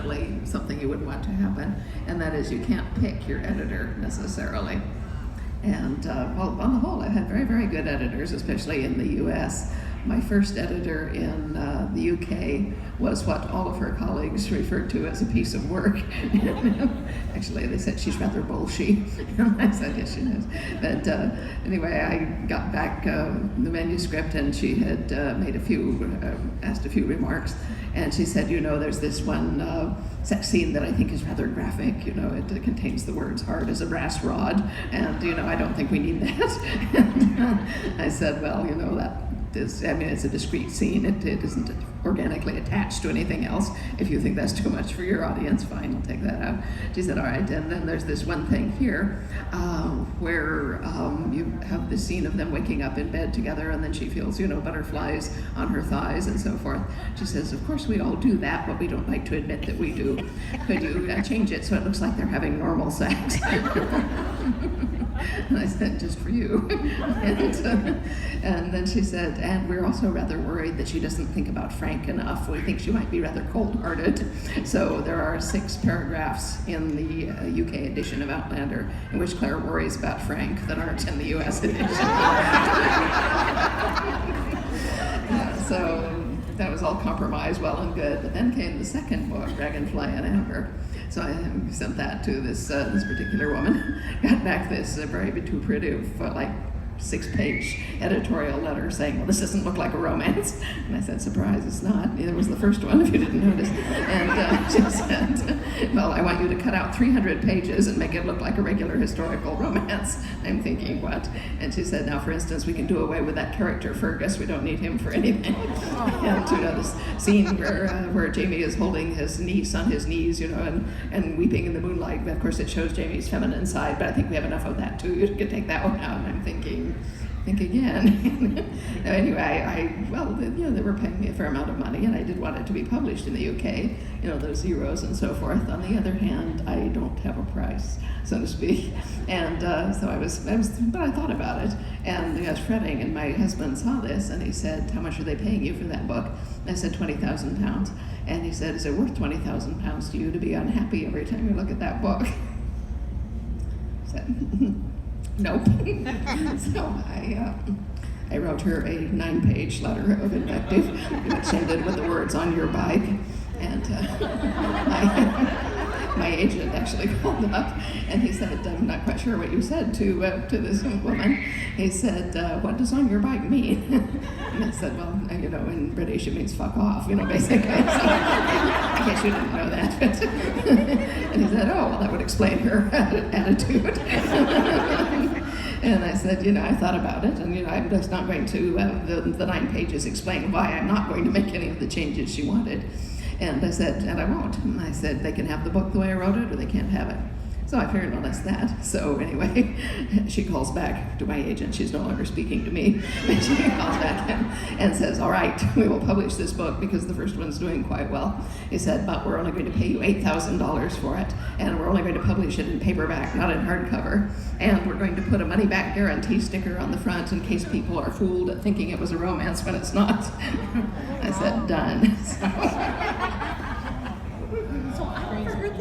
definitely something you wouldn't want to happen, and that is you can't pick your editor necessarily. And well, on the whole, I had very, very good editors, especially in the U.S. My first editor in the UK was what all of her colleagues referred to as a piece of work. Actually, they said she's rather bullshy. And I said, yes, she is. But anyway, I got back the manuscript, and she had made asked a few remarks. And she said, there's this one sex scene that I think is rather graphic. It contains the words "hard as a brass rod," and I don't think we need that. And I said, well, that is, it's a discrete scene. It isn't organically attached to anything else. If you think that's too much for your audience, fine, I'll take that out. She said, all right. And then there's this one thing here where you have this scene of them waking up in bed together, and then she feels, butterflies on her thighs and so forth. She says, of course we all do that, but we don't like to admit that we do. Could you change it so it looks like they're having normal sex? And I said, just for you. And then she said, and we're also rather worried that she doesn't think about Frank enough. We think she might be rather cold-hearted. So there are 6 paragraphs in the UK edition of Outlander in which Claire worries about Frank that aren't in the US edition. So that was all compromised, well and good. But then came the second book, Dragonfly and Amber. So I sent that to this particular woman. Got back this very vituperative, 6-page editorial letter saying, well, this doesn't look like a romance. And I said, surprise, it's not. Neither was the first one, if you didn't notice. And she said, well, I want you to cut out 300 pages and make it look like a regular historical romance. I'm thinking, what? And she said, now, for instance, we can do away with that character Fergus. We don't need him for anything. And this scene where Jamie is holding his niece on his knees, and weeping in the moonlight. Of course, it shows Jamie's feminine side, but I think we have enough of that, too. You can take that one out. And I'm thinking, think again. Anyway, they were paying me a fair amount of money, and I did want it to be published in the UK, those zeros and so forth. On the other hand, I don't have a price, so to speak. And so but I thought about it, and I was fretting, and my husband saw this, and he said, how much are they paying you for that book? And I said, £20,000. And he said, is it worth £20,000 to you to be unhappy every time you look at that book? I said, nope. So I wrote her a 9-page letter of invective, which ended with the words, on your bike. And my agent actually called up, and he said, I'm not quite sure what you said to this woman. He said, what does on your bike mean? And I said, well, in British it means fuck off, basically. So, I guess you didn't know that. And he said, oh, well, that would explain her attitude. And I said, I thought about it, and I'm just not going to, the 9 pages explain why I'm not going to make any of the changes she wanted. And I said, and I won't. And I said, they can have the book the way I wrote it, or they can't have it. So I figured, well, that's that. So anyway, she calls back to my agent. She's no longer speaking to me. And she calls back and says, all right, we will publish this book because the first one's doing quite well. He said, but we're only going to pay you $8,000 for it, and we're only going to publish it in paperback, not in hardcover. And we're going to put a money-back guarantee sticker on the front in case people are fooled at thinking it was a romance when it's not. I said, done. So,